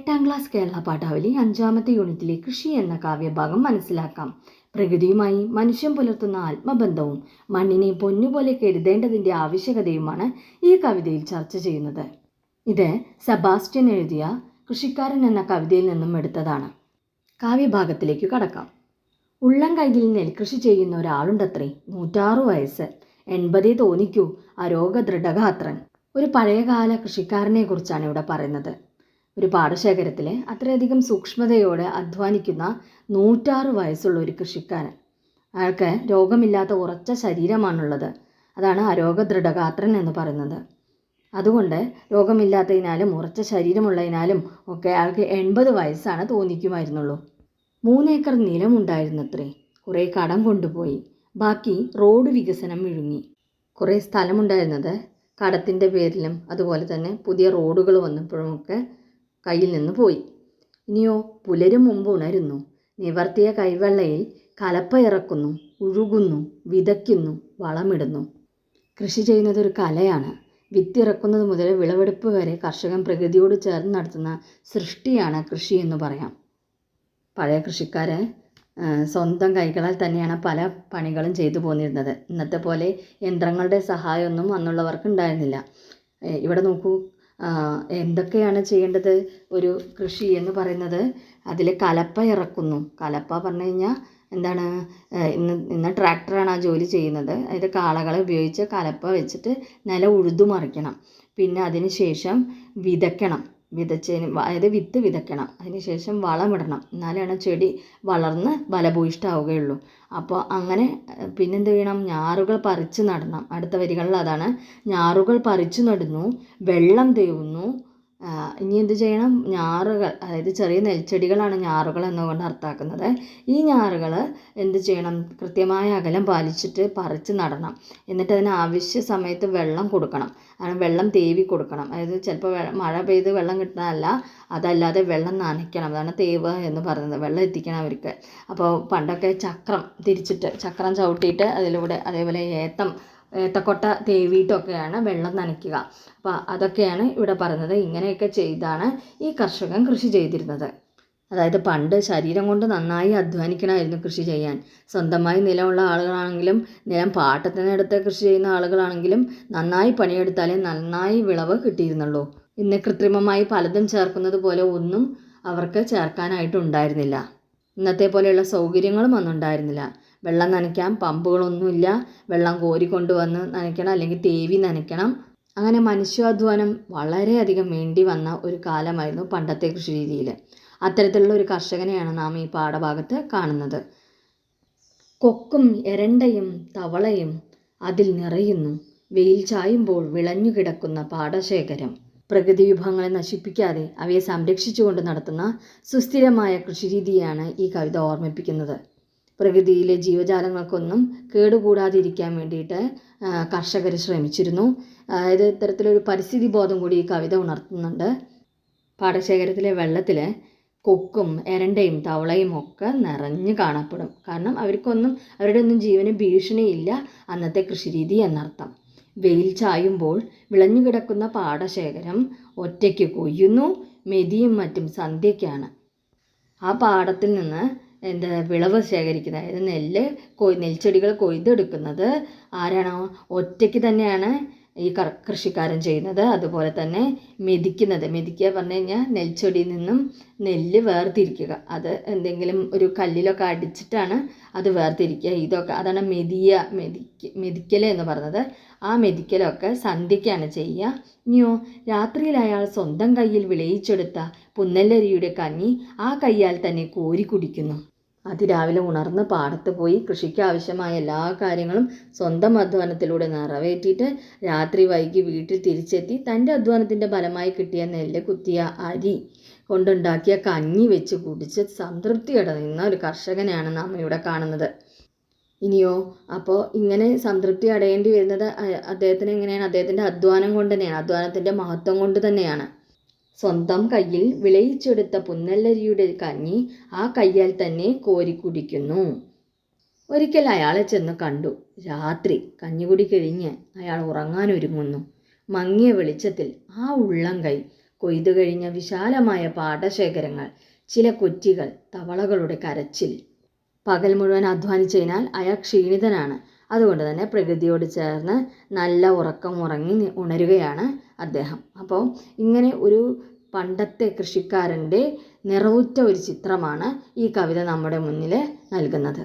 8ാം class Kerala പാഠാവലി 5ാമത്തെ യൂണിറ്റിലെ കൃഷി എന്ന കാവ്യഭാഗം മനസ്സിലാക്കാം. പ്രകൃതിയുമായി മനുഷ്യൻ പുലർത്തുന്ന ആത്മബന്ധവും മണ്ണിനെ പൊന്നുപോലെ കരുതേണ്ടതിൻ്റെ ആവശ്യകതയുമാണ് ഈ കവിതയിൽ ചർച്ച ചെയ്യുന്നത്. ഇത് സെബാസ്റ്റ്യൻ എഴുതിയ കൃഷിക്കാരൻ എന്ന കവിതയിൽ നിന്നും എടുത്തതാണ്. കാവ്യഭാഗത്തിലേക്ക് കടക്കാം. ഉള്ളം കൈയിൽ നെൽകൃഷി ചെയ്യുന്ന ഒരാളുണ്ടത്രേ, 106 വയസ്സ്, 80 തോന്നിക്കൂ, അരോഗ ദൃഢഗാത്രൻ. ഒരു പഴയകാല കൃഷിക്കാരനെ കുറിച്ചാണ് ഇവിടെ പറയുന്നത്. ഒരു പാടശേഖരത്തിൽ അത്രയധികം സൂക്ഷ്മതയോടെ അധ്വാനിക്കുന്ന 106 വയസ്സുള്ള ഒരു കൃഷിക്കാരൻ. അയാൾക്ക് രോഗമില്ലാത്ത ഉറച്ച ശരീരമാണുള്ളത്. അതാണ് അരോഗ ദൃഢഗാത്രൻ എന്ന് പറയുന്നത്. അതുകൊണ്ട് രോഗമില്ലാത്തതിനാലും ഉറച്ച ശരീരമുള്ളതിനാലും ഒക്കെ അയാൾക്ക് 80 വയസ്സാണ് തോന്നിക്കുമായിരുന്നുള്ളൂ. 3 ഏക്കർ നിലമുണ്ടായിരുന്നത്രേ. കുറേ കടം കൊണ്ടുപോയി. ബാക്കി റോഡ് വികസനം വിഴുങ്ങി. കുറേ സ്ഥലമുണ്ടായിരുന്നത് കടത്തിൻ്റെ പേരിലും അതുപോലെ തന്നെ പുതിയ റോഡുകൾ വന്നപ്പോഴുമൊക്കെ കയ്യിൽ നിന്ന് പോയി. ഇനിയോ പുലരും മുമ്പ് ഉണരുന്നു. നിവർത്തിയ കൈവെള്ളയിൽ കലപ്പ ഇറക്കുന്നു, ഉഴുകുന്നു, വിതയ്ക്കുന്നു, വളമിടുന്നു. കൃഷി ചെയ്യുന്നത് ഒരു കലയാണ്. വിത്തിറക്കുന്നത് മുതൽ വിളവെടുപ്പ് വരെ കർഷകൻ പ്രകൃതിയോട് ചേർന്ന് നടത്തുന്ന സൃഷ്ടിയാണ് കൃഷി എന്ന് പറയാം. പഴയ കൃഷിക്കാർ സ്വന്തം കൈകളാൽ തന്നെയാണ് പല പണികളും ചെയ്തു പോന്നിരുന്നത്. ഇന്നത്തെ പോലെ യന്ത്രങ്ങളുടെ സഹായമൊന്നും അന്നുള്ളവർക്ക് ഉണ്ടായിരുന്നില്ല. ഇവിടെ നോക്കൂ, എന്തൊക്കെയാണ് ചെയ്യേണ്ടത് ഒരു കൃഷി എന്ന് പറയുന്നത്. അതിൽ കലപ്പ ഇറക്കുന്നു. കലപ്പ പറഞ്ഞു കഴിഞ്ഞാൽ എന്താണ്, ഇന്ന് ട്രാക്ടറാണ് ആ ജോലി ചെയ്യുന്നത്. അതായത് കാളകളെ ഉപയോഗിച്ച് കലപ്പ വെച്ചിട്ട് നില ഉഴുതു മറിക്കണം. പിന്നെ അതിന് ശേഷം വിതയ്ക്കണം. അതായത് വിത്ത് വിതയ്ക്കണം. അതിനുശേഷം വളമിടണം. എന്നാലാണ് ചെടി വളർന്ന് ഫലഭൂയിഷ്ഠമാവുകയുള്ളൂ. അപ്പോൾ അങ്ങനെ പിന്നെന്ത് ചെയ്യണം, ഞാറുകൾ പറിച്ച് നടണം. അടുത്ത വരികളിൽ അതാണ്. ഞാറുകൾ പറിച്ചു നടുന്നു, വെള്ളം തേവുന്നു. ഇനി എന്ത് ചെയ്യണം, ഞാറുകൾ, അതായത് ചെറിയ നെൽച്ചെടികളാണ് ഞാറുകൾ എന്നുകൊണ്ട് അർത്ഥാക്കുന്നത്. ഈ ഞാറുകൾ എന്ത് ചെയ്യണം, കൃത്യമായ അകലം പാലിച്ചിട്ട് പറിച്ച് നടണം. എന്നിട്ട് അതിന് ആവശ്യ സമയത്ത് വെള്ളം കൊടുക്കണം. വെള്ളം തേവി കൊടുക്കണം. അതായത് ചിലപ്പോൾ മഴ പെയ്ത് വെള്ളം കിട്ടുന്നതല്ല, അതല്ലാതെ വെള്ളം നനയ്ക്കണം. അതാണ് തേവ് എന്ന് പറയുന്നത്. വെള്ളം എത്തിക്കണം അവർക്ക്. അപ്പോൾ പണ്ടൊക്കെ ചക്രം ചവിട്ടിയിട്ട് അതിലൂടെ, അതേപോലെ ഏത്തക്കൊട്ട തേവിയിട്ടൊക്കെയാണ് വെള്ളം നനയ്ക്കുക. അപ്പോൾ അതൊക്കെയാണ് ഇവിടെ പറയുന്നത്. ഇങ്ങനെയൊക്കെ ചെയ്താണ് ഈ കർഷകൻ കൃഷി ചെയ്തിരുന്നത്. അതായത് പണ്ട് ശരീരം കൊണ്ട് നന്നായി അധ്വാനിക്കണമായിരുന്നു കൃഷി ചെയ്യാൻ. സ്വന്തമായി നിലമുള്ള ആളുകളാണെങ്കിലും നിലം പാട്ടത്തിനെടുത്ത് കൃഷി ചെയ്യുന്ന ആളുകളാണെങ്കിലും നന്നായി പണിയെടുത്താലേ നന്നായി വിളവ് കിട്ടിയിരുന്നുള്ളൂ. ഇന്ന് കൃത്രിമമായി പലതും ചേർക്കുന്നത് പോലെ ഒന്നും അവർക്ക് ചേർക്കാനായിട്ടുണ്ടായിരുന്നില്ല. ഇന്നത്തെ പോലെയുള്ള സൗകര്യങ്ങളും ഒന്നും ഉണ്ടായിരുന്നില്ല. വെള്ളം നനയ്ക്കാൻ പമ്പുകളൊന്നുമില്ല. വെള്ളം കോരിക്കൊണ്ടുവന്ന് നനയ്ക്കണം, അല്ലെങ്കിൽ തേവി നനയ്ക്കണം. അങ്ങനെ മനുഷ്യാധ്വാനം വളരെയധികം വേണ്ടി വന്ന ഒരു കാലമായിരുന്നു പണ്ടത്തെ കൃഷി രീതിയിൽ. അത്തരത്തിലുള്ള ഒരു കർഷകനെയാണ് നാം ഈ പാഠഭാഗത്ത് കാണുന്നത്. കൊക്കും എരണ്ടയും തവളയും അതിൽ നിറയുന്നു, വെയിൽ ചായുമ്പോൾ വിളഞ്ഞു കിടക്കുന്ന പാടശേഖരം. പ്രകൃതി വിഭവങ്ങളെ നശിപ്പിക്കാതെ അവയെ സംരക്ഷിച്ചുകൊണ്ട് നടത്തുന്ന സുസ്ഥിരമായ കൃഷിരീതിയാണ് ഈ കവിത ഓർമ്മിപ്പിക്കുന്നത്. പ്രകൃതിയിലെ ജീവജാലങ്ങൾക്കൊന്നും കേടുകൂടാതിരിക്കാൻ വേണ്ടിയിട്ട് കർഷകർ ശ്രമിച്ചിരുന്നു. അതായത് ഇത്തരത്തിലൊരു പരിസ്ഥിതി ബോധം കൂടി ഈ കവിത ഉണർത്തുന്നുണ്ട്. പാടശേഖരത്തിലെ വെള്ളത്തിൽ കൊക്കും എരണ്ടയും തവളയും ഒക്കെ നിറഞ്ഞു കാണപ്പെടും. കാരണം അവരുടെ ഒന്നും ജീവന് ഭീഷണിയില്ല അന്നത്തെ കൃഷിരീതി എന്നർത്ഥം. വെയിൽ ചായുമ്പോൾ വിളഞ്ഞു കിടക്കുന്ന പാടശേഖരം ഒറ്റയ്ക്ക് കൊയ്യുന്നു, മെതിയും മറ്റും സന്ധ്യയ്ക്കാണ്. ആ പാടത്തിൽ നിന്ന് വിളവ് ശേഖരിക്കുന്നത്, അതായത് നെൽച്ചെടികൾ കൊയ്തെടുക്കുന്നത് ആരാണോ, ഒറ്റയ്ക്ക് തന്നെയാണ് ഈ കൃഷിക്കാരൻ ചെയ്യുന്നത്. അതുപോലെ തന്നെ മെതിക്കുക പറഞ്ഞു കഴിഞ്ഞാൽ നെൽച്ചെടിയിൽ നിന്നും നെല്ല് വേർതിരിക്കുക. അത് എന്തെങ്കിലും ഒരു കല്ലിലൊക്കെ അടിച്ചിട്ടാണ് അത് വേർതിരിക്കുക. അതാണ് മെതിക്കൽ എന്ന് പറയുന്നത്. ആ മെതിക്കലൊക്കെ സന്ധ്യയ്ക്കാണ് ചെയ്യുക. ഇനിയോ രാത്രിയിൽ അയാൾ സ്വന്തം കയ്യിൽ വിളയിച്ചെടുത്ത പുന്നല്ലരിയുടെ കഞ്ഞി ആ കയ്യാൽ തന്നെ കോരി കുടിക്കുന്നു. അതിരാവിലെ ഉണർന്ന് പാടത്ത് പോയി കൃഷിക്ക് ആവശ്യമായ എല്ലാ കാര്യങ്ങളും സ്വന്തം അധ്വാനത്തിലൂടെ നിറവേറ്റിയിട്ട് രാത്രി വൈകി വീട്ടിൽ തിരിച്ചെത്തി തൻ്റെ അധ്വാനത്തിൻ്റെ ഫലമായി കിട്ടിയ നെല്ല് കുത്തിയ അരി കൊണ്ടുണ്ടാക്കിയ കഞ്ഞി വെച്ച് കുടിച്ച് സംതൃപ്തിയോടെ നിന്ന ഒരു കർഷകനെയാണ് നാം ഇവിടെ കാണുന്നത്. ഇനിയോ അപ്പോൾ ഇങ്ങനെ സംതൃപ്തി അടയേണ്ടി വരുന്നത് അദ്ദേഹത്തിന് എങ്ങനെയാണ്, അദ്ദേഹത്തിൻ്റെ അധ്വാനം കൊണ്ട് തന്നെയാണ്, അധ്വാനത്തിൻ്റെ മഹത്വം കൊണ്ട് തന്നെയാണ്. സ്വന്തം കയ്യിൽ വിളയിച്ചെടുത്ത പുന്നല്ലരിയുടെ കഞ്ഞി ആ കയ്യാൽ തന്നെ കോരി കുടിക്കുന്നു. ഒരിക്കൽ അയാളെ ചെന്ന് കണ്ടു. രാത്രി കഞ്ഞികുടി കഴിഞ്ഞ് അയാൾ ഉറങ്ങാനൊരുങ്ങുന്നു. മങ്ങിയ വെളിച്ചത്തിൽ ആ ഉള്ളം കൈ കൊയ്തു കഴിഞ്ഞ വിശാലമായ പാടശേഖരങ്ങൾ, ചില കൊറ്റികൾ, തവളകളുടെ കരച്ചിൽ. പകൽ മുഴുവൻ അധ്വാനിച്ചതിനാൽ അയാൾ ക്ഷീണിതനാണ്. അതുകൊണ്ട് തന്നെ പ്രകൃതിയോട് ചേർന്ന് നല്ല ഉറക്കം ഉറങ്ങി ഉണരുകയാണ് അദ്ദേഹം. അപ്പോൾ ഇങ്ങനെ ഒരു പണ്ടത്തെ കൃഷിക്കാരൻ്റെ നിറവുറ്റ ഒരു ചിത്രമാണ് ഈ കവിത നമ്മുടെ മുന്നിൽ നൽകുന്നത്.